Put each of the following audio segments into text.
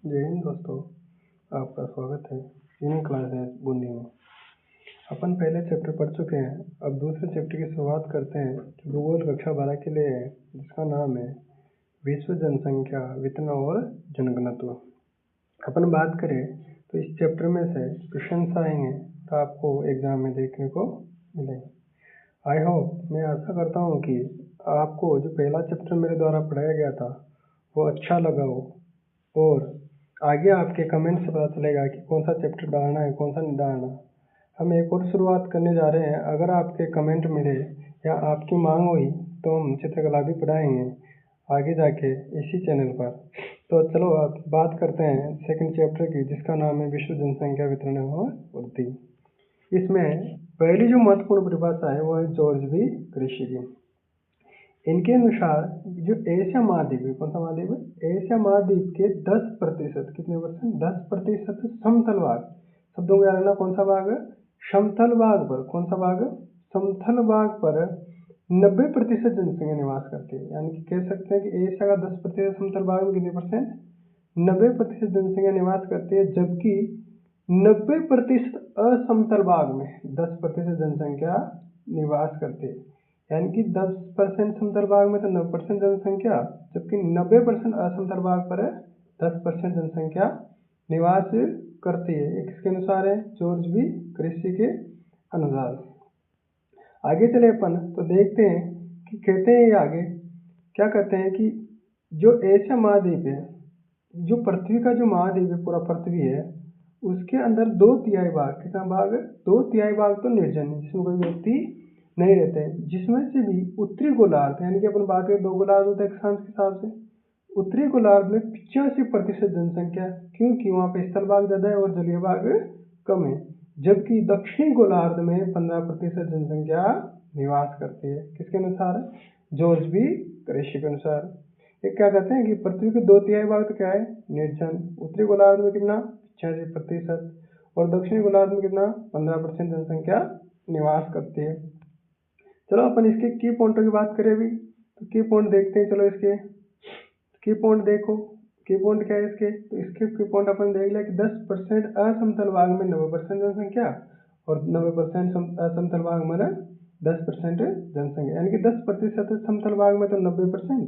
जय हिंद दोस्तों, आपका स्वागत है यूनिक क्लासेस बूंदी में। अपन पहले चैप्टर पढ़ चुके हैं। अब दूसरे चैप्टर की शुरुआत करते हैं जो भूगोल कक्षा 12 के लिए है, जिसका नाम है विश्व जनसंख्या वितरण और जनघनत्व। अपन बात करें तो इस चैप्टर में से क्वेश्चन आएंगे तो आपको एग्जाम में देखने को मिलेंगे। आई होप, मैं आशा करता हूँ कि आपको जो पहला चैप्टर मेरे द्वारा पढ़ाया गया था वो अच्छा लगा हो, और आगे आपके कमेंट से पता चलेगा कि कौन सा चैप्टर डालना है, कौन सा नहीं डालना। हम एक और शुरुआत करने जा रहे हैं। अगर आपके कमेंट मिले या आपकी मांग हुई तो हम चित्रकला भी पढ़ाएंगे आगे जाके इसी चैनल पर। तो चलो अब बात करते हैं सेकंड चैप्टर की, जिसका नाम है विश्व जनसंख्या वितरण और वृद्धि। इसमें पहली जो महत्वपूर्ण परिभाषा है वो है जॉर्ज बी कृषि की। इनके अनुसार जो एशिया महाद्वीप है, कौन सा महाद्वीप है, एशिया महाद्वीप के 10%, कितने परसेंट, 10% समतल भाग, शब्दों को याद रखना, कौन सा भाग, समतल भाग पर, कौन सा भाग, समतल भाग पर 90% जनसंख्या निवास करती है। यानी कि कह सकते हैं कि एशिया का 10% समतल भाग में कितने परसेंट, 90% जनसंख्या निवास करती है, जबकि 90% असमतल भाग में 10% जनसंख्या निवास करती है। यानी कि 10% समतल भाग में तो 90% जनसंख्या, जबकि 90% असमतल भाग पर 10% जनसंख्या निवास करती है। ये किसके अनुसार है, जॉर्ज बी कृषि के अनुसार। आगे चले अपन तो देखते हैं कि कहते हैं आगे क्या कहते हैं कि जो एशिया महाद्वीप है, जो पृथ्वी का जो महाद्वीप है, पूरा पृथ्वी है, उसके अंदर 2/3 भाग, कितना भाग, 2/3 भाग तो निर्जन है, जिसमें कोई व्यक्ति नहीं रहते हैं। जिसमें से भी उत्तरी गोलार्ध, यानी कि अपन बात करें 2 गोलार्ध होते हैं अक्षांश के हिसाब से, उत्तरी गोलार्ध में 85% जनसंख्या, क्योंकि वहाँ पे स्थल भाग ज्यादा है और जलीय भाग कम है। जबकि दक्षिणी गोलार्ध में 15% जनसंख्या निवास करती है। किसके अनुसार, जॉर्ज बी कृषि के अनुसार। ये क्या कहते हैं कि पृथ्वी के 2/3 भाग तो क्या है, निर्जन। उत्तरी गोलार्ध में कितना, 85%, और दक्षिणी गोलार्ध में कितना, 15% जनसंख्या निवास करती है। चलो अपन इसके की पॉइंटों की बात करें अभी, तो की पॉइंट देखते हैं। चलो इसके की पॉइंट देखो, की पॉइंट क्या है इसके, तो इसके की पॉइंट अपन देख लिया कि 10% असमतल भाग में 90% जनसंख्या, और 90% असमतल भाग में 10% जनसंख्या। यानी कि 10% समतल भाग में तो 90%,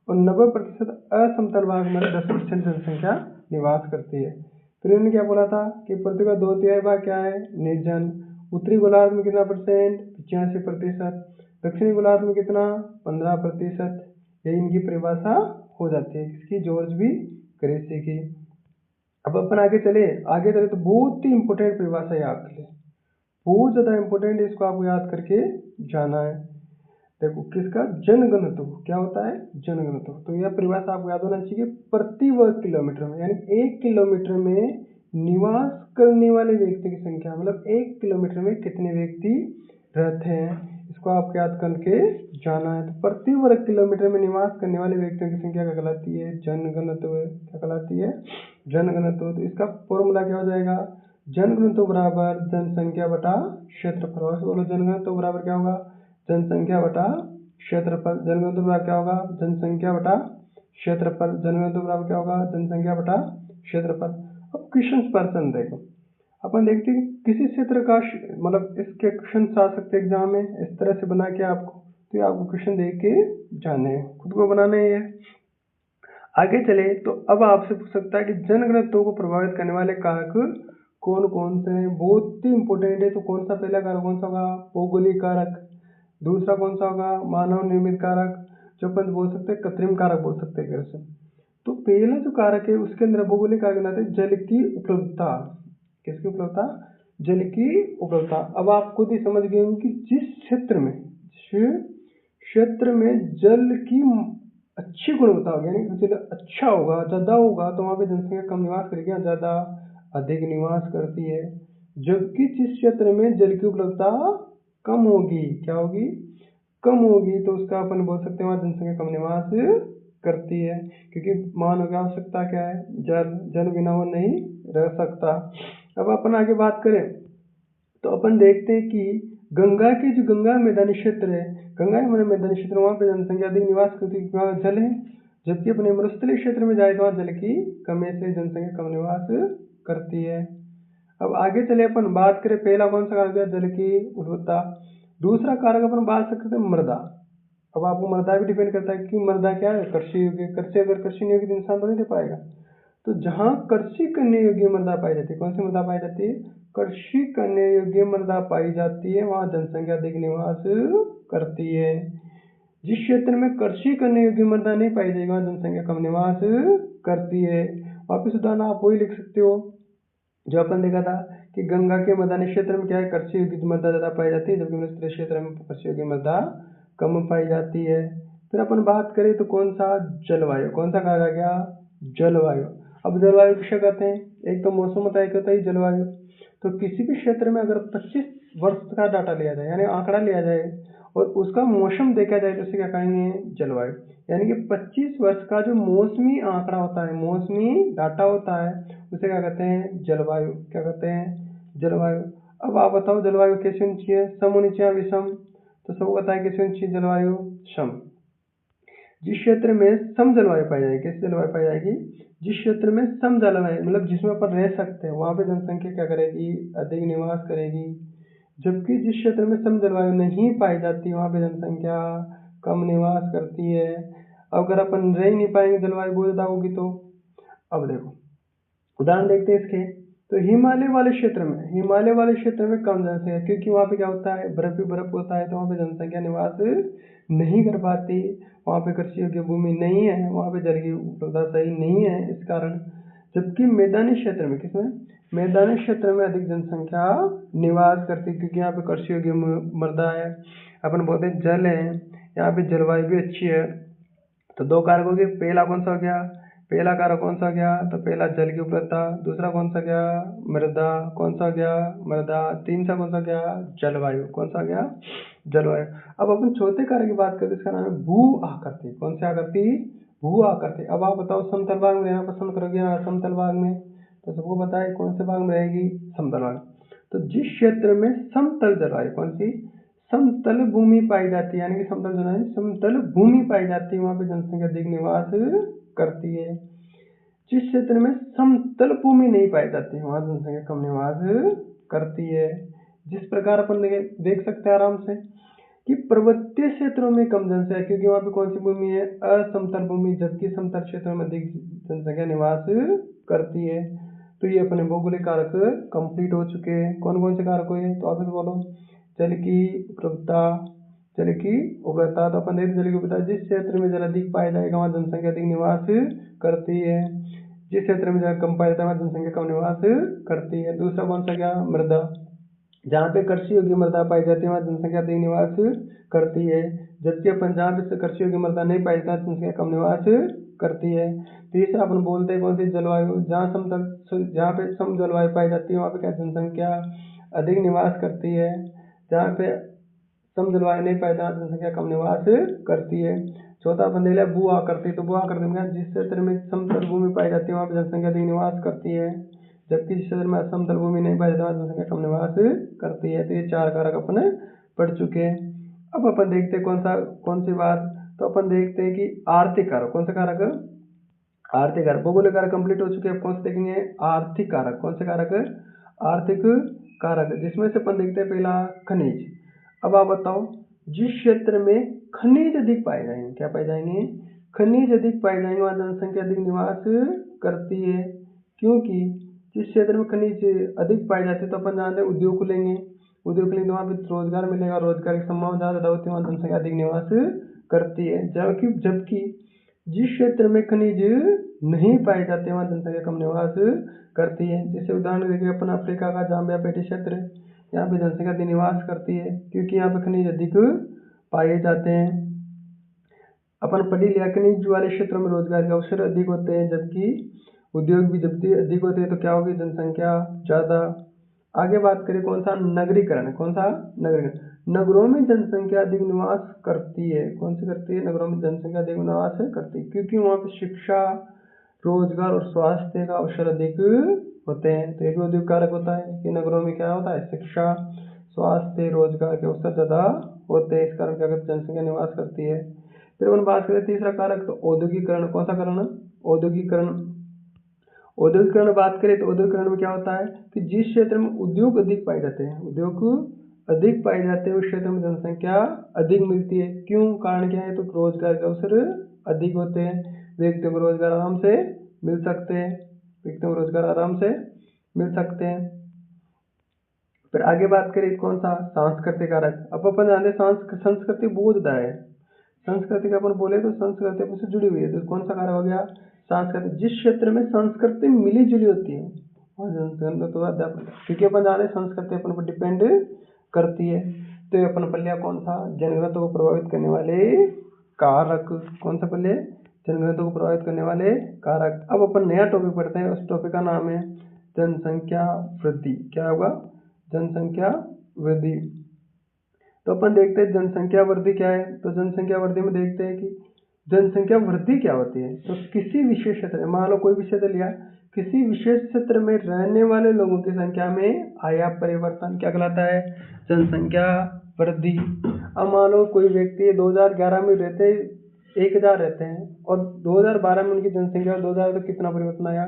और 90% असमतल भाग में 10% जनसंख्या निवास करती है। फिर इन्होंने क्या बोला था कि पृथ्वी का 2/3 भाग क्या है, निर्जन। उत्तरी गोलार्ध में कितना परसेंट, 85%, दक्षिणी गोलार्ध में कितना, 15%। ये इनकी परिभाषा हो जाती है, किसकी, जॉर्ज बी कृषि की। अब अपन आगे चले तो बहुत ही इंपॉर्टेंट परिभाषा है आपके लिए, बहुत ज्यादा इंपॉर्टेंट है, इसको आपको याद करके जाना है। देखो किसका, जनघनत्व क्या होता है, जनघनत्व। तो यह परिभाषा आपको याद होना चाहिए, प्रति वर्ग किलोमीटर में, यानी 1 किलोमीटर में निवास करने वाले व्यक्ति की संख्या, मतलब 1 किलोमीटर में कितने व्यक्ति रहते हैं, इसको आपको याद करके जाना है। तो प्रति वर्ग किलोमीटर में निवास करने वाले व्यक्तियों की संख्या क्या कहलाती है, जनघनत्व। क्या कहलाती है, जनघनत्व। तो इसका फॉर्मूला क्या हो जाएगा, जनघनत्व बराबर जनसंख्या बटा क्षेत्रफल। बोलो जनघनत्व बराबर क्या होगा, जनसंख्या बटा क्षेत्रफल। जनघनत्व बराबर क्या होगा, जनसंख्या बटा क्षेत्रफल। जनघनत्व बराबर क्या होगा, जनसंख्या बटा क्षेत्रफल। अब क्वेश्चन पर्सन देखो, अपन देखते हैं किसी क्षेत्र का, मतलब इसके क्वेश्चन आ सकते एग्जाम में इस तरह से बना के आपको, तो आपको क्वेश्चन देख के जाने हैं, खुद को बनाना है। आगे चले तो अब आपसे पूछ सकता है कि जनघनत्व को प्रभावित करने वाले कारक कौन कौन से हैं, बहुत ही इंपॉर्टेंट है। तो कौन सा पहला कारक कौन सा होगा, भौगोलिक कारक। दूसरा कौन सा होगा, मानव निर्मित कारक, जो अपन बोल सकते हैं कृत्रिम कारक बोल सकते हैं कैसे। तो पहला जो कारक है उसके अंदर भौगोलिक कारक बनाते हैं, जल की उपलब्धता। किसकी उपलब्धता, जल की उपलब्धता। अब आप खुद ही समझ गए कि जिस क्षेत्र में जल की अच्छी गुणवत्ता होगी, यानी जल अच्छा होगा, ज्यादा होगा, तो वहां पे जनसंख्या कम निवास करेगी, ज्यादा अधिक निवास करती है। जबकि जिस क्षेत्र में जल की उपलब्धता कम होगी, क्या होगी, कम होगी, तो उसका अपन बोल सकते हैं वहां जनसंख्या कम निवास करती है, क्योंकि मानव की आवश्यकता क्या है, जल बिना वो नहीं रह सकता। अब अपन आगे बात करें तो अपन देखते हैं कि गंगा के जो गंगा मैदानी क्षेत्र है, गंगा मैदानी क्षेत्र, वहाँ पे जनसंख्या अधिक निवास करती है, वहाँ जल है। जबकि अपने मरुस्थलीय क्षेत्र में जाए तो वहाँ जल की कमी से जनसंख्या कम निवास करती है। अब आगे चले अपन बात करें, पहला कौन सा कारक है, जल की उर्वरता। दूसरा कारक अपन बात सकते हैं मृदा। अब आपको मृदा भी डिपेंड करता है कि मृदा क्या है, कृषि योग्य। कृषि अगर कृषि नहीं होगी तो इंसान तो नहीं दे पाएगा। तो जहाँ कृषि करने योग्य मृदा पाई जाती है, कौन सी मृदा पाई जाती है, कृषि करने योग्य मृदा पाई जाती है, वहाँ जनसंख्या अधिक निवास करती है। जिस क्षेत्र में कृषि करने योग्य मृदा नहीं पाई जाएगी वहाँ जनसंख्या कम निवास करती है। वापिस उदाहरण आप वही लिख सकते हो जो अपन देखा था कि गंगा के मैदानी क्षेत्र में क्या है, कृषि योग्य मृदा ज्यादा पाई जाती है, जबकि मरुस्थलीय क्षेत्र में कृषि योग्य मृदा कम पाई जाती है। फिर अपन बात करें तो कौन सा, जलवायु। कौन सा कहा गया, जलवायु। अब जलवायु किसे कहते हैं, एक तो मौसम होता है, एक होता है जलवायु। तो किसी भी क्षेत्र में अगर 25 वर्ष का डाटा लिया जाए, यानी आंकड़ा लिया जाए और उसका मौसम देखा जाए तो उसे क्या कहेंगे, जलवायु। यानी कि 25 वर्ष का जो मौसमी आंकड़ा होता है, मौसमी डाटा होता है, उसे क्या कहते हैं, जलवायु। क्या कहते हैं, जलवायु। अब आप बताओ जलवायु कैसे होनी चाहिए, सम होनी चाहिए विषम। तो सबको बताया कैसे होनी चाहिए जलवायु, सम। जिस क्षेत्र में सम जलवायु पाई जाएगी, कैसी जलवायु पाई जाएगी, जिस क्षेत्र में सम जलवायु मतलब जिसमें अपन रह सकते हैं वहां पे जनसंख्या क्या करेगी, अधिक निवास करेगी। जबकि जिस क्षेत्र में सम जलवायु नहीं पाई जाती वहां पे जनसंख्या कम निवास करती है। अगर अपन रह ही नहीं पाएंगे, जलवायु बहुत ज्यादा होगी तो। अब देखो उदाहरण देखते हैं इसके। तो हिमालय वाले क्षेत्र में, हिमालय वाले क्षेत्र में कम जनसंख्या, क्योंकि वहाँ पे क्या होता है, बर्फ ही बर्फ होता है, तो वहाँ पे जनसंख्या निवास नहीं कर पाती। वहाँ पे कृषि योग्य भूमि नहीं है, वहाँ पे जल की उपलब्धता सही नहीं है इस कारण। जबकि मैदानी क्षेत्र में, किसमें, मैदानी क्षेत्र में अधिक जनसंख्या निवास करती है, क्योंकि यहाँ पे कृषि योग्य मृदा है, अपन बोलते हैं जल है, यहाँ पे जलवायु भी अच्छी है। तो दो कारक हो गए, पहला कौन सा हो गया, पहला कारक कौन सा गया, तो पहला जल की उपलब्धता, दूसरा कौन सा गया, मृदा। कौन सा गया, मृदा। तीसरा कौन सा गया, जलवायु। कौन सा गया, जलवायु। अब अपन चौथे कारक की बात करते हैं, इसका नाम है भू आकृति। कौन सी आकृति, भू आकृति। अब आप बताओ समतल भाग में रहना पसंद करोगे या समतल भाग में, तो सबको पता है कौन से भाग में रहेगी, समतल भाग। तो जिस क्षेत्र में समतल जलवायु, कौन सी, समतल भूमि पाई जाती है, यानी कि समतल जलवायु समतल भूमि पाई जाती है, वहां पे जनसंख्या अधिक निवास करती है। जिस क्षेत्र में समतल भूमि नहीं पाई जाती वहां जनसंख्या कम निवास करती है। जिस प्रकार अपन देख सकते हैं आराम से कि पर्वतीय क्षेत्रों में कम जनसंख्या, क्योंकि वहां पे कौन सी भूमि है, असमतल भूमि, जबकि समतल क्षेत्रों में अधिक जनसंख्या निवास करती है। तो ये अपने भौगोलिक कारक कंप्लीट हो चुके हैं। कौन कौन से कारक हुए, तो आप बोलो, जल की उपलब्धता, जल की उपलब्धता। तो अपन देखते जल की उपलब्धता, जिस क्षेत्र में जल अधिक पाया जाएगा वहाँ जनसंख्या अधिक निवास करती है, जिस क्षेत्र में जल कम पाया जाता है वहाँ जनसंख्या कम निवास करती है। दूसरा कौन सा गया, मृदा। जहाँ पे कृषि योग्य मृदा पाई जाती है वहाँ जनसंख्या अधिक निवास करती है, जबकि अपन जहाँ पे कृषि योग्य मृदा नहीं पाई जाती जनसंख्या कम निवास करती है। तीसरा अपन बोलते हैं कौन सी, जलवायु। जहाँ समतल, जहाँ पे सम जलवायु पाई जाती है वहाँ पे क्या जनसंख्या अधिक निवास करती है, जहाँ पे सम जलवायु नहीं पाई जाती जनसंख्या कम निवास करती है। चौथा अपन देख लिया भू आकृति। तो भू आकृति में जिस क्षेत्र में समतल भूमि पाई जाती है वहाँ पे जनसंख्या अधिक निवास करती है, जबकि जिस क्षेत्र में असमतल भूमि नहीं पाई जाती वहाँ जनसंख्या कम निवास करती है। तो ये चार कारक अपन पढ़ चुके हैं। अब अपन देखते हैं कौन सी बात, तो अपन देखते हैं कि आर्थिक कारक। कौन सा कारक, आर्थिक कारक। भौगोलिक कारक कंप्लीट हो चुके हैं, कौन से देखेंगे, आर्थिक कारक। कौन से कारक, आर्थिक कारक, जिसमें से अपन देखते हैं पहला खनिज। अब आप बताओ, जिस क्षेत्र में खनिज अधिक पाए जाएंगे, क्या पाए जाएंगे, खनिज अधिक पाए जाएंगे वहाँ जनसंख्या अधिक निवास करती है, क्योंकि जिस क्षेत्र में खनिज अधिक पाए जाते हैं तो अपन जानते हैं उद्योग खुलेंगे, उद्योग खुलेंगे तो वहाँ पे रोजगार मिलेगा, रोजगार की संभावना ज़्यादा होती है, वहाँ जनसंख्या अधिक निवास करती है। जबकि जबकि जिस क्षेत्र में खनिज नहीं पाए जाते वहाँ जनसंख्या कम निवास करती है। जैसे उदाहरण देखिए अपन अफ्रीका का जाम्बिया पेटी क्षेत्र, यहाँ पे जनसंख्या अधिक निवास करती है क्योंकि यहाँ पे खनिज अधिक पाए जाते हैं। अपन पढ़ी लिया खनिज वाले क्षेत्रों में रोजगार के अवसर अधिक होते हैं, जबकि उद्योग भी जब अधिक होते हैं तो क्या होगी, जनसंख्या ज़्यादा। आगे बात करें कौन सा, नगरीकरण। कौन सा, नगरीकरण। नगरों में जनसंख्या अधिक निवास करती है, कौन सी करती है, नगरों में जनसंख्या अधिक निवास करती है, क्योंकि वहाँ पे शिक्षा, रोजगार और स्वास्थ्य का अवसर अधिक होते हैं। तो एक उद्योग कारक होता है कि नगरों में क्या होता है, शिक्षा, स्वास्थ्य, रोजगार के अवसर ज़्यादा होते हैं, इस कारण क्या करते जनसंख्या निवास करती है। फिर अपन बात करें तीसरा कारक, तो औद्योगिकरण। कौन सा कारण? औद्योगिकरण। औद्योगिकरण बात करें तो औद्योगिकरण में क्या होता है कि जिस क्षेत्र में उद्योग अधिक पाए जाते हैं, उद्योग अधिक पाए जाते हैं, उस क्षेत्र में जनसंख्या अधिक मिलती है। क्यों? कारण क्या है? तो रोजगार के अवसर अधिक होते हैं, व्यक्तियों को रोजगार आराम से मिल सकते हैं, व्यक्तियों को रोजगार आराम से मिल सकते हैं। फिर आगे बात करें कौन सा? सांस्कृतिक कारक। अब अपन जानते हैं संस्कृति बोधदा है। संस्कृति का अपन बोले तो संस्कृति अपन से जुड़ी हुई है, तो कौन सा कारक हो गया? सांस्कृतिक। जिस क्षेत्र में संस्कृति मिली जुली होती है क्योंकि अपन जाने संस्कृति अपन पर डिपेंड करती है, तो अपन पर लिया कौन सा? जनगणना को प्रभावित करने वाले कारक। कौन सा पहले? जनगणना को प्रभावित करने वाले कारक। अब अपन नया टॉपिक पढ़ते हैं, उस टॉपिक का नाम है जनसंख्या वृद्धि। क्या होगा? जनसंख्या वृद्धि। तो अपन देखते हैं जनसंख्या वृद्धि क्या है। तो जनसंख्या वृद्धि में देखते हैं कि जनसंख्या वृद्धि क्या होती है। तो किसी विशेष क्षेत्र में, मान लो कोई भी क्षेत्र लिया, किसी विशेष क्षेत्र में रहने वाले लोगों की संख्या में आया परिवर्तन क्या कहलाता है? जनसंख्या वृद्धि। अब मान लो कोई व्यक्ति 2011 में रहते 1000 रहते हैं और 2012 में उनकी जनसंख्या 2000 तो कितना परिवर्तन आया?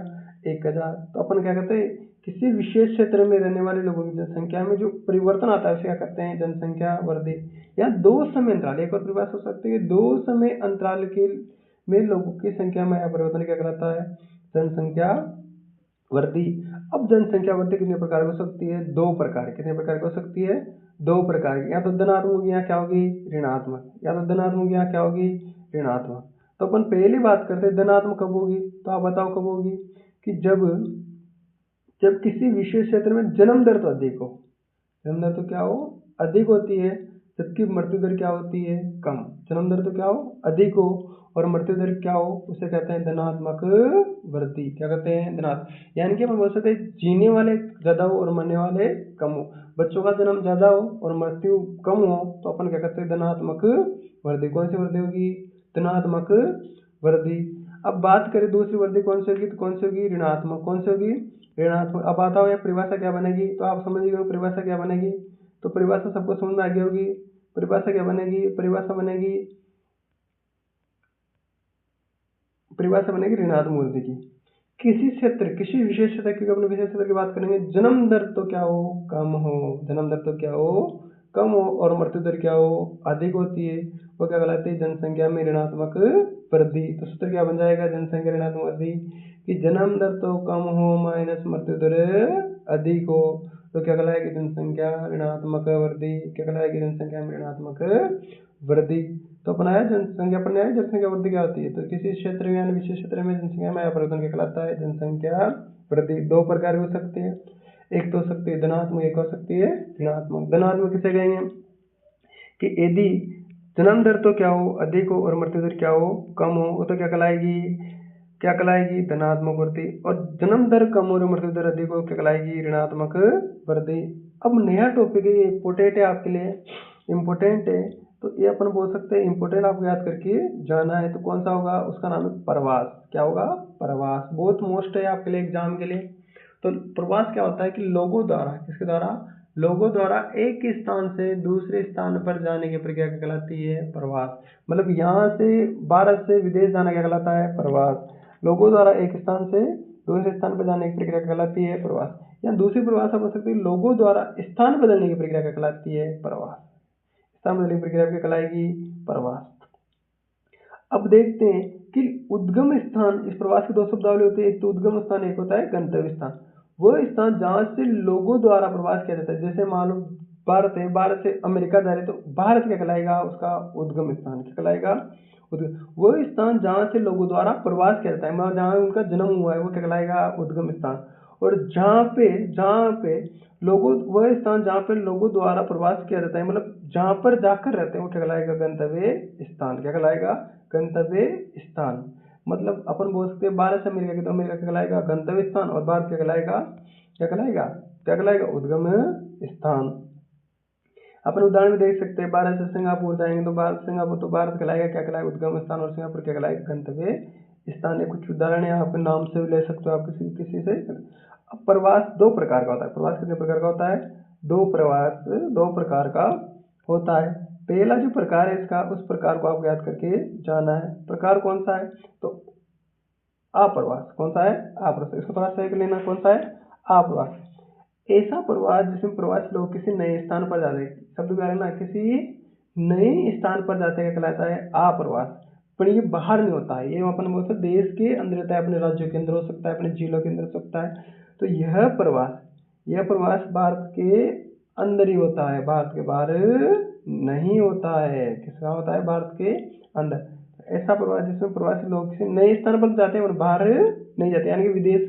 1000। तो अपन क्या कहते हैं? किसी विशेष क्षेत्र में रहने वाले लोगों की जनसंख्या में जो परिवर्तन आता है उसे क्या कहते हैं? जनसंख्या वृद्धि। या दो समय अंतराल, एक और परिभाषा हो सकती है, दो समय अंतराल के में लोगों की संख्या में आया परिवर्तन क्या कहलाता है? जनसंख्या वृद्धि। अब जनसंख्या वृद्धि कितने प्रकार की हो सकती है? दो प्रकार। कितने प्रकार की हो सकती है? दो प्रकार की। या तो धनात्मक होगी या क्या होगी? ऋणात्मक। या तो धनात्मक होगी या क्या होगी? ऋणात्मक। तो अपन पहली बात करते हैं धनात्मक कब होगी, तो आप बताओ कब होगी? कि जब किसी विशेष क्षेत्र में जन्म दर तो अधिक हो, जन्म दर तो क्या हो? अधिक होती है, जबकि मृत्यु दर क्या होती है? कम। जन्म दर तो क्या हो? अधिक हो और मृत्यु दर क्या हो? उसे कहते हैं धनात्मक वृद्धि। क्या कहते हैं? धनात्मक। यानी कि अपन बोल सकते हैं जीने वाले ज्यादा हो और मरने वाले कम हो, बच्चों का जन्म ज्यादा हो और मृत्यु कम हो, तो अपन क्या कहते हैं? धनात्मक वृद्धि। कौन सी वृद्धि होगी? धनात्मक वृद्धि। अब बात करें दूसरी वृद्धि कौन सी होगी, तो कौन सी होगी? ऋणात्मक। कौन सी होगी? ऋणात्मक। अब आता हो या परिभाषा क्या बनेगी, तो आप समझ गए हो परिभाषा क्या बनेगी। तो परिभाषा सबको समझ में आ गई होगी। परिभाषा क्या बनेगी? परिभाषा बनेगी ऋणात्मक वृद्धि की। किसी क्षेत्र, किसी विशेष क्षेत्र की, अपने विशेष क्षेत्र की बात करेंगे, जन्म दर तो क्या हो? कम हो। जन्म दर तो क्या हो? कम हो और मृत्यु दर क्या हो? अधिक होती है, वो क्या कहलाती है? जनसंख्या में ऋणात्मक वृद्धि। तो सूत्र क्या बन जाएगा जनसंख्या ऋणात्मक वृद्धि? कि जन्म दर तो कम हो माइनस मृत्यु दर अधिक हो, तो क्या कहलाएगी? जनसंख्या ऋणात्मक वृद्धि। क्या कहलाएगी? जनसंख्या में ऋणात्मक वृद्धि। तो अपन आया जनसंख्या पर आया जनसंख्या वृद्धि क्या होती है। तो किसी क्षेत्र में यानी विशेष क्षेत्र में जनसंख्या में आया परिवर्तन क्या कहलाता है? जनसंख्या वृद्धि। दो प्रकार हो सकती है, एक तो हो सकती है धनात्मक, एक हो सकती है ऋणात्मक। धनात्मक किसे कहेंगे? कि यदि जन्म दर तो क्या हो? अधिक हो और मृत्यु दर क्या हो? कम हो, वो तो क्या कहलाएगी? क्या कहलाएगी? धनात्मक वृद्धि। और जन्म दर कम हो और मृत्यु दर अधिक हो, क्या कहलाएगी? ऋणात्मक वृद्धि। अब नया टॉपिक है, ये इम्पोर्टेंट है आपके लिए, इम्पोर्टेंट है, तो ये अपन बोल सकते हैं इम्पोर्टेंट आपको याद करके जाना है। तो कौन सा होगा? उसका नाम है प्रवास। क्या होगा? प्रवास। बहुत मोस्ट है आपके लिए एग्जाम के लिए। तो प्रवास क्या होता है कि लोगों द्वारा, किसके द्वारा? लोगों द्वारा एक स्थान से दूसरे स्थान पर जाने की प्रक्रिया क्या कहलाती है? प्रवास। मतलब यहाँ से भारत से विदेश जाना क्या कहलाता है? प्रवास। लोगों द्वारा एक स्थान से दूसरे स्थान पर जाने की प्रक्रिया कहलाती है? प्रवास। या दूसरी परिभाषा हो सकती है लोगों द्वारा स्थान बदलने की प्रक्रिया क्या कहलाती है? प्रवास। स्थान बदलने की प्रक्रिया क्या कहलाएगी? प्रवास। अब देखते हैं कि उद्गम स्थान, इस प्रवास की दो शब्दावली होती है, एक तो उद्गम स्थान, एक होता है गंतव्य स्थान। वो स्थान जहाँ से लोगों द्वारा प्रवास किया जाता है, जैसे मान लो भारत है, भारत से अमेरिका जा रहे तो भारत क्या कहलाएगा? उसका उद्गम स्थान। क्या कहलाएगा? वो स्थान जहाँ से लोगों द्वारा प्रवास किया जाता है, मतलब जहाँ उनका जन्म हुआ है, वो क्या कहलाएगा? उद्गम स्थान। और जहाँ पे लोगों, वह स्थान जहाँ पे लोगों द्वारा प्रवास किया जाता है, मतलब जहाँ पर जाकर रहते हैं, वो क्या कहलाएगा? गंतव्य स्थान। क्या कहलाएगा? गंतव्य स्थान। मतलब अपन बोल सकते हैं भारत से अमेरिका, तो अमेरिका क्या कहलाएगा? गंतव्य स्थान। और भारत क्या कहलाएगा? क्या कहलाएगा? क्या कहलाएगा? उद्गम स्थान। अपन उदाहरण में देख सकते हैं, भारत से सिंगापुर जाएंगे तो भारत सिंगापुर, तो भारत कहलाएगा क्या कहलाएगा? उद्गम स्थान। और सिंगापुर क्या कहलाएगा? गंतव्य स्थान है। कुछ उदाहरण है, आप नाम से भी ले सकते हो आप किसी से। अब प्रवास दो प्रकार का होता है। प्रवास कितने प्रकार का होता है? दो प्रकार का होता है। पहला जो प्रकार है इसका, उस प्रकार को आपको याद करके जाना है। प्रकार कौन सा है? तो अप्रवास। कौन सा है? अप्रवास। इसको थोड़ा सही कर लेना, कौन सा है? अप्रवास। ऐसा प्रवास जिसमें प्रवासी लोग किसी नए स्थान पर जाते हैं, शब्द क्या है ना, किसी नए स्थान पर जाते हैं, कहलाता है अप्रवास। पर ये बाहर नहीं होता है, ये अपन बोलते हैं देश के अंदर होता है, अपने राज्यों के अंदर हो सकता है, अपने जिलों के अंदर हो सकता है। तो यह प्रवास भारत के अंदर ही होता है, भारत के बाहर नहीं होता है। किसका होता है? भारत के अंदर। ऐसा प्रवास जिसमें प्रवासी लोग किसी नए स्थान पर जाते हैं और बाहर नहीं जाते, यानी कि विदेश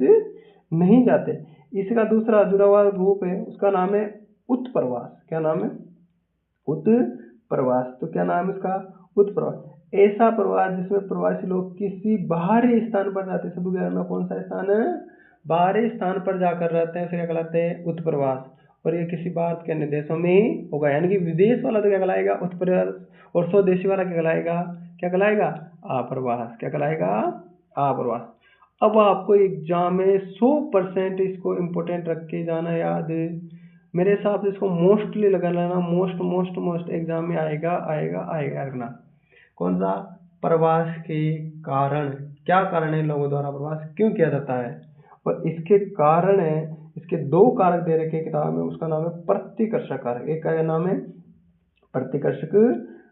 नहीं जाते। इसका दूसरा जुड़ा हुआ रूप है, उसका नाम है उत्प्रवास। क्या नाम है? उत्प्रवास। तो क्या नाम है इसका? उत्प्रवास। ऐसा प्रवास जिसमें प्रवासी लोग किसी बाहरी स्थान पर जाते हैं, सब लोग कौन सा स्थान है? बाहरी स्थान पर जाकर रहते हैं, उसे क्या कहलाते हैं? उत्प्रवास। और ये किसी भारत के अन्य देशों में होगा, यानी कि विदेश वाला तो क्या कहलाएगा? उत्प्रवास। और स्वदेशी वाला क्या कहलाएगा? क्या कहलाएगा? अप्रवास। क्या कहलाएगा? अप्रवास। अब आपको एग्जाम में 100% इसको इम्पोर्टेंट रख के जाना याद। मेरे हिसाब से इसको मोस्टली लगा लेना, मोस्ट एग्जाम में आएगा आएगा आएगा रखना। कौन सा? प्रवास के कारण। क्या कारण है लोगों द्वारा प्रवास क्यों किया जाता है? और इसके कारण है, इसके 2 कारक दे रखे किताब में, उसका नाम है प्रतिकर्षक कारक। एक का नाम है प्रतिकर्षक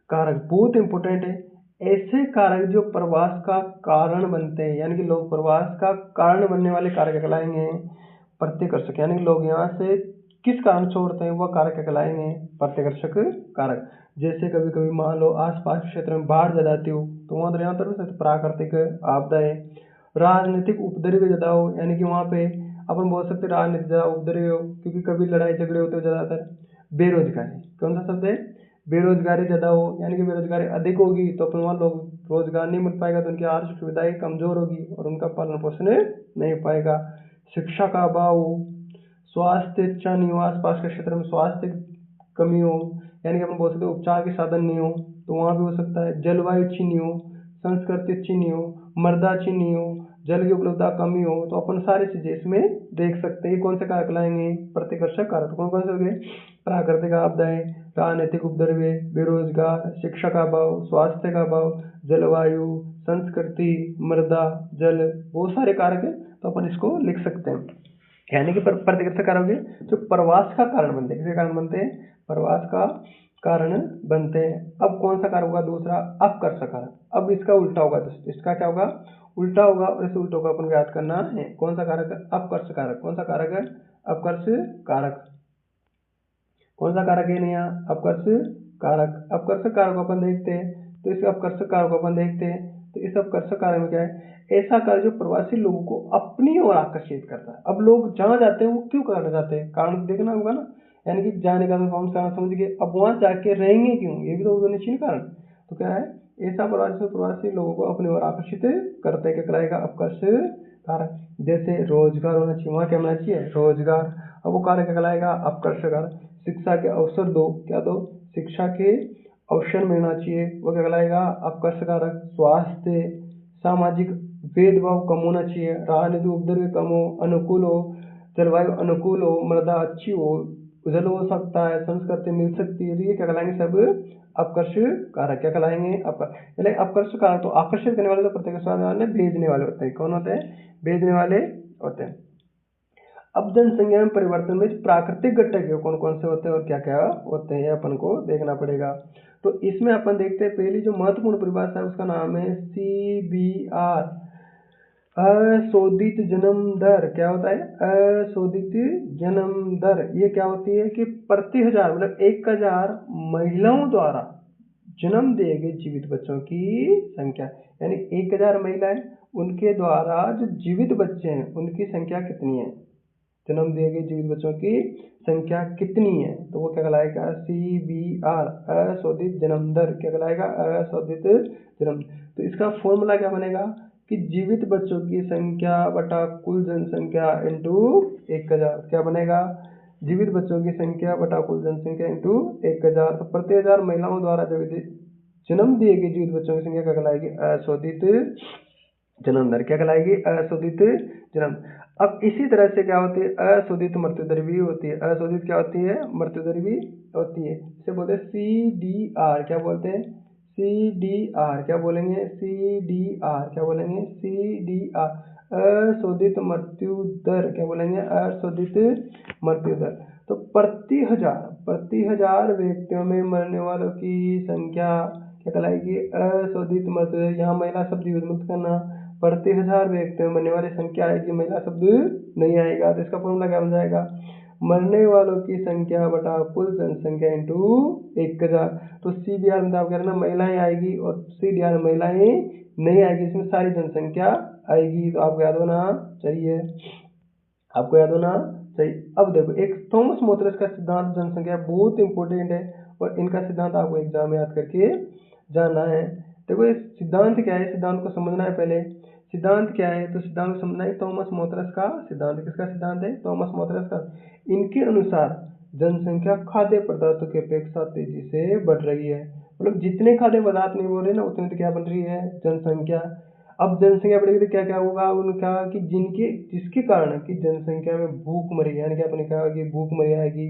कारक, बहुत इंपॉर्टेंट है। ऐसे कारक जो प्रवास का कारण बनते हैं, यानी कि लोग प्रवास का कारण बनने वाले कारक कहलाएंगे प्रतिकर्षक। यानी कि लोग यहाँ से किस कारण छोड़ते हैं, वह कारक कहलाएंगे प्रतिकर्षक कारक। जैसे कभी कभी मान लो आसपास के क्षेत्र में बाढ़ ज्यादा आती हो, तो वहाँ दरियाओं प्राकृतिक आपदाएं। राजनीतिक उपद्रव ज्यादा हो, यानी कि वहाँ पे अपन बोल सकते राजनीतिक ज्यादा उपद्रव हो, क्योंकि कभी लड़ाई झगड़े होते हो ज्यादातर। बेरोजगारी। कौन सा शब्द है? बेरोजगारी ज्यादा हो, यानी कि बेरोजगारी अधिक होगी तो अपन वहाँ लोग रोजगार नहीं मिल पाएगा, तो उनकी आर्थिक सुविधाएं कमजोर होगी और उनका पालन पोषण नहीं हो पाएगा। शिक्षा का अभाव हो, स्वास्थ्य अच्छा नहीं हो, आसपास के क्षेत्र में स्वास्थ्य की कमी हो, यानी कि अपन बोल सकते हैं उपचार के साधन नहीं हो, तो वहाँ भी हो सकता है। जलवायु अच्छी नहीं हो, संस्कृति अच्छी नहीं हो, मृदा अच्छी नहीं हो, जल की उपलब्धता कमी हो, तो अपन सारी चीजें इसमें देख सकते हैं। कौन से कारक लाएंगे? प्रतिकर्षक कारक। कौन कौन से हो गए? प्राकृतिक आपदाएं, राजनीतिक उपद्रव, बेरोजगार, शिक्षा का अभाव, स्वास्थ्य का अभाव, जलवायु, संस्कृति, मृदा, जल, बहुत सारे कारक है, तो अपन इसको लिख सकते हैं। यानी कि प्रतिकर्षक कारक हो गए जो प्रवास का कारण बनते हैं। किसके कारण बनते हैं? प्रवास का कारण बनते हैं। अब कौन सा कारक होगा? दूसरा अपकर्षक कारक। अब इसका उल्टा होगा, इसका क्या होगा? उल्टा होगा, और इसे उल्टा होगा अपन को याद करना है। कौन सा कारक है? अपकर्ष कारक। कौन सा कारक है? अपकर्ष कारक। कौन सा कारक है? नहीं, अपकर्ष कारक। अपकर्षक कारक को अपन देखते हैं, तो इस अपकर्षक कारक को अपन देखते हैं, तो इस अपकर्षक कारक में क्या है? ऐसा कार्य जो प्रवासी लोगों को अपनी ओर आकर्षित करता है। अब लोग जहाँ जाते हैं वो क्यों करना चाहते हैं? कारण देखना होगा ना, यानी कि जाने का कौन सा समझ गए। अब वहां जाके रहेंगे क्यों? ये भी तो निश्चित कारण। तो क्या है? ऐसा प्रवासी लोगों को अपनी ओर आकर्षित करते क्या कराएगा? अपकर्ष कारक। जैसे रोजगार होना चाहिए, वहाँ क्या होना चाहिए? रोजगार। अब वो कार्य क्या कहलाएगा? अपकर्ष कारक। शिक्षा के अवसर दो, क्या दो? शिक्षा के अवसर मिलना चाहिए, वो क्या कहलाएगा? अपकर्ष कारक। स्वास्थ्य, सामाजिक भेदभाव कम होना चाहिए, राजनीतिक उपद्रव कम हो, अनुकूल हो, जलवायु अनुकूल हो, मृदा अच्छी हो, जल हो सकता है, संस्कृति मिल सकती है, तो ये क्या कहलाएंगे? सब अपकर्ष कारक। क्या कहलाएंगे? अपकर्ष कारक तो आकर्षित करने वाले, तो प्रतिकर्ष वाले भेजने वाले होते हैं। कौन होते हैं? भेजने वाले होते हैं। अब जनसंख्या में परिवर्तन में प्राकृतिक घटक कौन कौन से होते हैं और क्या क्या होते हैं, अपन को देखना पड़ेगा। तो इसमें अपन देखते हैं, पहली जो महत्वपूर्ण परिभाषा है उसका नाम है CBR, अशोधित जन्म दर। क्या होता है? अशोधित जन्म दर। ये क्या होती है कि प्रति हजार, मतलब 1000 महिलाओं द्वारा जन्म दिए गए जीवित बच्चों की संख्या, यानी 1000 महिलाएं, उनके द्वारा जो जीवित बच्चे हैं उनकी संख्या कितनी है? जन्म दिए गए जीवित बच्चों की संख्या कितनी है? तो वो क्या कहलाएगा? CBR, अशोधित जन्म दर। क्या कहलाएगा? अशोधित जन्म। तो इसका फॉर्मूला क्या बनेगा कि जीवित बच्चों की संख्या बटा कुल जनसंख्या इंटू 1000। क्या बनेगा? जीवित बच्चों की संख्या बटा कुल जनसंख्या इंटू 1000। तो प्रति 1000 महिलाओं द्वारा जन्म दिए गए जीवित बच्चों की संख्या क्या कहलाएगी? अशोधित जन्म दर क्या कहलाएगी? अशोधित जन्म। अब इसी तरह से क्या होती है? अशोधित मृत्यु दर भी होती है। अशोधित क्या होती है? मृत्यु दर भी होती है। इसे बोलते हैं CDR। क्या बोलते हैं? CDR। क्या बोलेंगे? CDR। क्या बोलेंगे? CDR। अशोधित मृत्यु दर। क्या बोलेंगे? अशोधित मृत्यु दर। तो प्रति हजार व्यक्तियों में मरने वालों की संख्या क्या कहलाएगी? अशोधित मृत्यु दर। यहाँ महिला शब्द यूज मत करना। प्रति हजार व्यक्तियों में मरने वाली संख्या आएगी, महिला शब्द नहीं आएगा। तो इसका फॉर्मूला क्या बन जाएगा? मरने वालों की संख्या बटा कुल जनसंख्या इंटू 1000। तो CBR में आप कह रहे ना महिलाएं आएगी, और CDR में महिलाएं नहीं आएगी, इसमें सारी जनसंख्या आएगी। तो आपको याद होना चाहिए, आपको याद होना चाहिए। अब देखो, एक थॉमस मोथरस का सिद्धांत जनसंख्या बहुत इंपॉर्टेंट है, और इनका सिद्धांत आपको एग्जाम में याद करके जाना है। देखो ये सिद्धांत क्या है, सिद्धांत को समझना है पहले। सिद्धांत क्या है? तो सिद्धांत को समझना है थॉमस मोथरस का सिद्धांत। किसका सिद्धांत है? थॉमस मोथरस का। इनके अनुसार जनसंख्या खाद्य पदार्थों की अपेक्षा तेजी से बढ़ रही है। मतलब जितने खाद्य पदार्थ नहीं बोल रहे ना, उतने तो क्या बन रही है? जनसंख्या। अब जनसंख्या बढ़ेगी तो क्या क्या होगा? उनका कि जिसके कारण कि जनसंख्या में भूखमरी, यानी कि अपने कहा कि भूखमरी आएगी,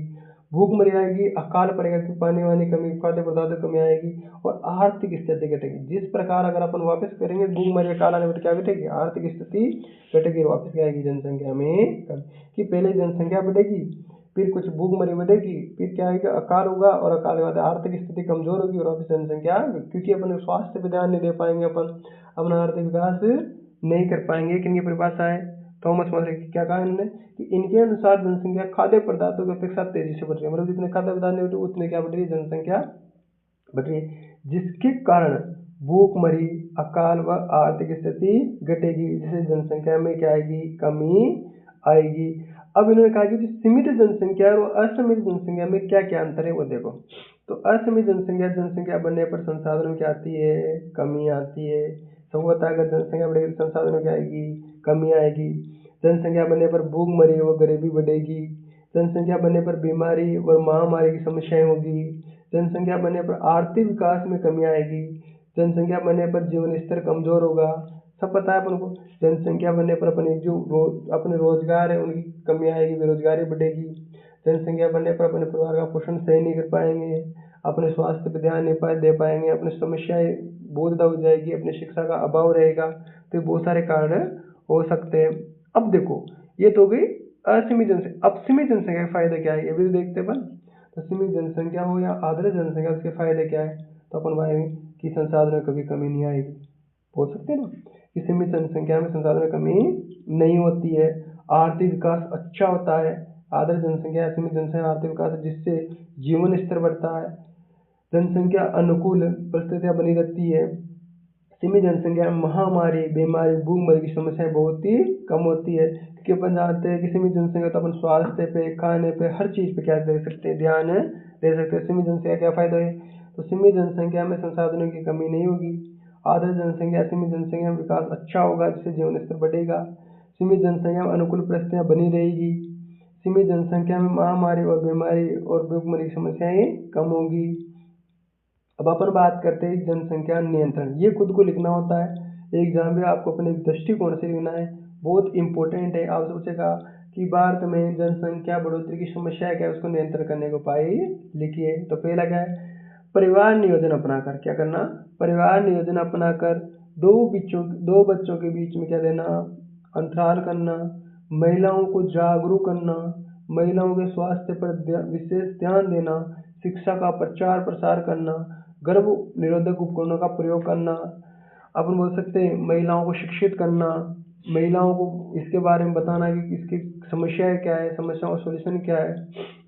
भूखमरी आएगी, अकाल पड़ेगा कि पानी वानी कमी, खाद्य पदार्थ कमी आएगी, और आर्थिक स्थिति घटेगी। जिस प्रकार अगर अपन वापस करेंगे भूखमरी अकाल आने पर क्या घटेगी? आर्थिक स्थिति घटेगी, वापस क्या आएगी? जनसंख्या में कि पहले जनसंख्या बढ़ेगी, फिर कुछ भूखमरी बढ़ेगी, फिर क्या आएगा? अकाल होगा, और अकाल के बाद आर्थिक स्थिति कमजोर होगी, और वापस जनसंख्या, क्योंकि अपन स्वास्थ्य पे ध्यान नहीं दे पाएंगे, अपन अपना आर्थिक विकास नहीं कर पाएंगे। किनकी परिभाषा है? थॉमस मोथर की। क्या कहा इन्होंने? कि इनके अनुसार जनसंख्या खाद्य पदार्थों की अपेक्षा तेजी से बढ़ रही है। मतलब जितने खाद्य पदार्थ नहीं होते उतने क्या बढ़ रही है? जनसंख्या बढ़ रही है, जिसके कारण भूखमरी, अकाल व आर्थिक स्थिति घटेगी, जिससे जनसंख्या में क्या आएगी? कमी आएगी। अब इन्होंने कहा कि जो सीमित जनसंख्या और असीमित जनसंख्या में क्या क्या अंतर है वो देखो। तो असीमित जनसंख्या बढ़ने पर संसाधनों की आती है? कमी आती है। सब होता है, अगर जनसंख्या बढ़ेगी तो संसाधनों की आएगी? कमी आएगी। जनसंख्या बढ़ने पर भूखमरी व गरीबी बढ़ेगी। जनसंख्या बढ़ने पर बीमारी और महामारी की समस्याएं होगी। जनसंख्या बढ़ने पर आर्थिक विकास में कमी आएगी। जनसंख्या बढ़ने पर जीवन स्तर कमजोर होगा। सब पता है अपन को। जनसंख्या बढ़ने पर अपने जो अपने रोजगार है उनकी कमी आएगी, बेरोजगारी बढ़ेगी। जनसंख्या बढ़ने पर अपने परिवार का पोषण सही नहीं कर पाएंगे, अपने स्वास्थ्य पर ध्यान नहीं दे पाएंगे, अपनी समस्याएं बहुत ज़्यादा हो जाएगी, अपनी शिक्षा का अभाव रहेगा। तो बहुत सारे कारण हो सकते हैं। अब देखो, ये तो हो गई असीमित जनसंख्या। अब सीमित जनसंख्या के फायदे क्या है ये भी देखते हैं अपन। तो सीमित जनसंख्या हो या आदर्श जनसंख्या, उसके फायदे क्या है? तो अपन भाई कि संसाधनों में कभी कमी नहीं आएगी, बोल सकते हैं ना कि सीमित जनसंख्या में संसाधनों में कमी नहीं होती है। आर्थिक विकास अच्छा होता है। आदर्श जनसंख्या, सीमित जनसंख्या, आर्थिक विकास, जिससे जीवन स्तर बढ़ता है। जनसंख्या अनुकूल परिस्थितियां बनी रहती है। सीमित जनसंख्या में महामारी, बीमारी, भूखमरी की समस्याएं बहुत ही कम होती है, क्योंकि अपन जानते हैं कि सीमित जनसंख्या तो अपन स्वास्थ्य पे, खाने पे, हर चीज पे क्या दे सकते हैं? ध्यान दे सकते हैं। सीमित जनसंख्या क्या फायदा है? तो सीमित जनसंख्या में संसाधनों की कमी नहीं होगी। आदर्श जनसंख्या, सीमित जनसंख्या में विकास अच्छा होगा, जिससे जीवन स्तर बढ़ेगा। सीमित जनसंख्या में अनुकूल परिस्थितियां बनी रहेगी। सीमित जनसंख्या में महामारी और बीमारी और भूखमरी की समस्याएं कम होगी। अब अपन बात करते हैं जनसंख्या नियंत्रण। ये खुद को लिखना होता है एग्जाम में, आपको अपने दृष्टिकोण से लिखना है, बहुत इंपॉर्टेंट है। आप सोचेगा कि भारत में जनसंख्या बढ़ोतरी की समस्या क्या है, उसको नियंत्रण करने के उपाय लिखिए। तो पहला क्या है? परिवार नियोजन अपनाकर। क्या करना? परिवार नियोजन अपनाकर दो बच्चों के बीच में क्या देना? अंतराल करना। महिलाओं को जागरूक करना। महिलाओं के स्वास्थ्य पर विशेष ध्यान देना। शिक्षा का प्रचार प्रसार करना। गर्भ निरोधक उपकरणों का प्रयोग करना। अपन बोल सकते हैं महिलाओं को शिक्षित करना। महिलाओं को इसके बारे में बताना कि इसकी समस्याएं क्या है, समस्याओं का सोल्यूशन क्या है,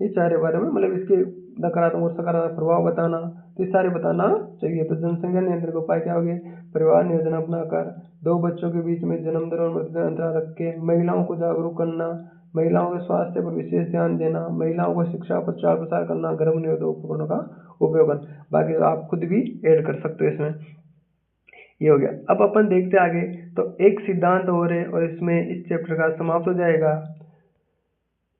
इस सारे बारे में, मतलब इसके नकारात्मक और सकारात्मक प्रभाव बताना, तो ये सारे बताना चाहिए। तो जनसंख्या नियंत्रण के उपाय क्या हो गए? परिवार नियोजन अपनाकर, दो बच्चों के बीच में जन्म दर और मृत्यु दर अंतराल रख के, महिलाओं को जागरूक करना, महिलाओं के स्वास्थ्य पर विशेष ध्यान देना, महिलाओं को शिक्षा प्रचार प्रसार करना, गर्भ निरोधक उपकरणों का उपयोग करना। बाकी तो आप खुद भी ऐड कर सकते हो इसमें। ये हो गया। अब अपन देखते आगे। तो एक सिद्धांत और है, और इसमें इस चैप्टर का समाप्त हो जाएगा।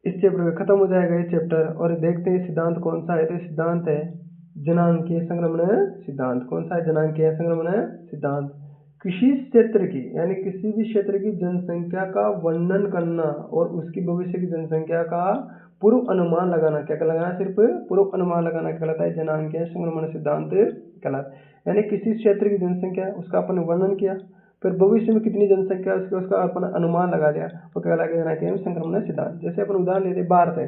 इस चैप्टर का खत्म हो जाएगा ये चैप्टर, और देखते हैं सिद्धांत कौन सा है। तो सिद्धांत है जनांकीय संक्रमण सिद्धांत। कौन सा है? जनांकीय संक्रमण सिद्धांत। किसी क्षेत्र की यानी किसी भी क्षेत्र की जनसंख्या का वर्णन करना और उसकी भविष्य की जनसंख्या का पूर्व अनुमान लगाना, क्या लगाना, सिर्फ पूर्व अनुमान लगाना कहलाता है जनांकीय संक्रमण सिद्धांत कहलाता है। यानी किसी क्षेत्र की जनसंख्या है उसका अपन वर्णन किया, फिर भविष्य में कितनी जनसंख्या है उसका अपन अनुमान लगा लिया, वो कहलाएगा जनांकीय संक्रमण सिद्धांत। जैसे अपन उदाहरण लेते भारत है,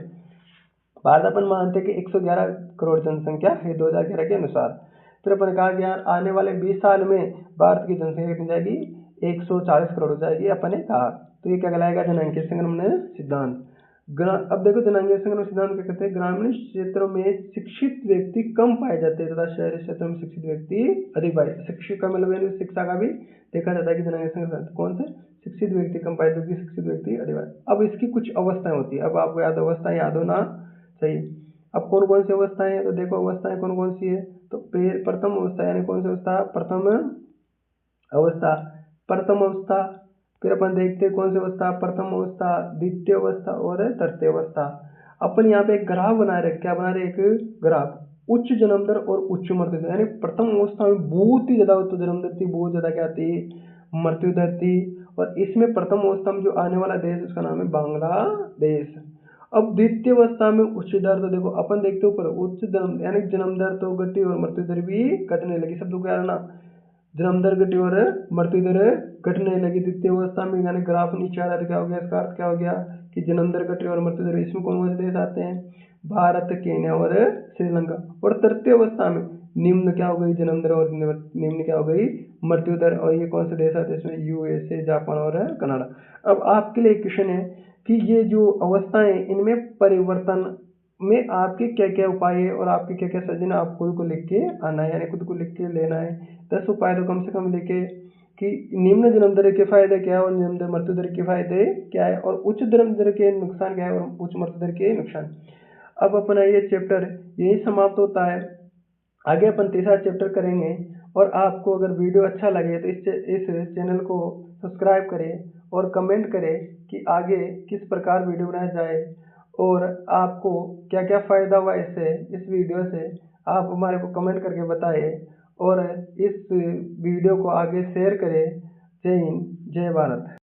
भारत अपन मानते हैं कि 111 करोड़ जनसंख्या है 2011 के अनुसार। फिर अपन कहा गया आने वाले 20 साल में भारत की जनसंख्या कितनी जाएगी, 140 करोड़ हो जाएगी, अपन ने कहा। तो ये क्या कहलाएगा, जनांकीय संक्रमण सिद्धांत। अब देखो जनांकीय संक्रमण सिद्धांत क्या कहते हैं, ग्रामीण क्षेत्रों में शिक्षित व्यक्ति कम पाए जाते हैं तथा शहरी क्षेत्रों में शिक्षित व्यक्ति अधिक पाए। शिक्षित का मतलब शिक्षा का भी देखा जाता है कि जनांकीय संक्रमण कौन से, शिक्षित व्यक्ति कम पाए जाते हैं, शिक्षित व्यक्ति अधिक पाए। अब इसकी कुछ अवस्थाएं होती है, अब आपको याद अवस्थाएं याद होना चाहिए। अब कौन कौन सी अवस्थाएं हैं, तो देखो अवस्थाएं कौन कौन सी है। तो प्रथम अवस्था यानी कौन सी अवस्था, प्रथम अवस्था, प्रथम अवस्था। फिर अपन देखते हैं कौन सी अवस्था, प्रथम अवस्था, द्वितीय अवस्था और तृतीय अवस्था। अपन यहाँ पे एक ग्राफ बना रहे, क्या बना रहे, एक ग्राफ, उच्च जन्म दर और उच्च मृत्यु दर। यानी प्रथम अवस्था में बहुत ही ज्यादा तो जन्म दर थी, बहुत ज्यादा क्या थी, मृत्यु दर थी। और इसमें प्रथम अवस्था में जो आने वाला देश उसका नाम है बांग्लादेश। अब द्वितीय अवस्था में उच्च दर, तो देखो अपन देखते ऊपर उच्च जन्म यानी जन्म दर तो घटी और मृत्यु दर भी घटने लगी। सब लोग क्या है ना, जन्म दर घटी और मृत्यु दर घटने लगी द्वितीय अवस्था में। यानी ग्राफ नीचे आ रहा था, क्या हो गया, इसका अर्थ क्या हो गया कि जन्म दर घटी और मृत्यु दर। इसमें कौन कौन से देश आते हैं, भारत, केन्या और श्रीलंका। और तृतीय अवस्था में निम्न क्या हो गई, जन्म दर और निम्न क्या हो गई, मृत्यु दर। और ये कौन से देश आते हैं इसमें, यूएसए, जापान और कनाडा। अब आपके लिए क्वेश्चन है कि ये जो अवस्थाएं इनमें परिवर्तन में आपके क्या क्या उपाय है और आपके क्या क्या सज्जन, आप खुद को लिख के आना है, यानी खुद को लिख के लेना है। 10 उपाय तो कम से कम लिखे कि निम्न जन्म दर के फायदे क्या है और निम्न दर मृत्यु दर के फायदे क्या है, और उच्च जन्म दर के नुकसान क्या है और उच्च मृत्यु दर के नुकसान। अब अपना ये चैप्टर यही समाप्त होता है। आगे अपन तीसरा चैप्टर करेंगे। और आपको अगर वीडियो अच्छा लगे तो इस चैनल को सब्सक्राइब करें और कमेंट करें कि आगे किस प्रकार वीडियो बनाया जाए और आपको क्या क्या फ़ायदा हुआ इससे, इस वीडियो से आप हमारे को कमेंट करके बताएं और इस वीडियो को आगे शेयर करें। जय हिंद, जय भारत।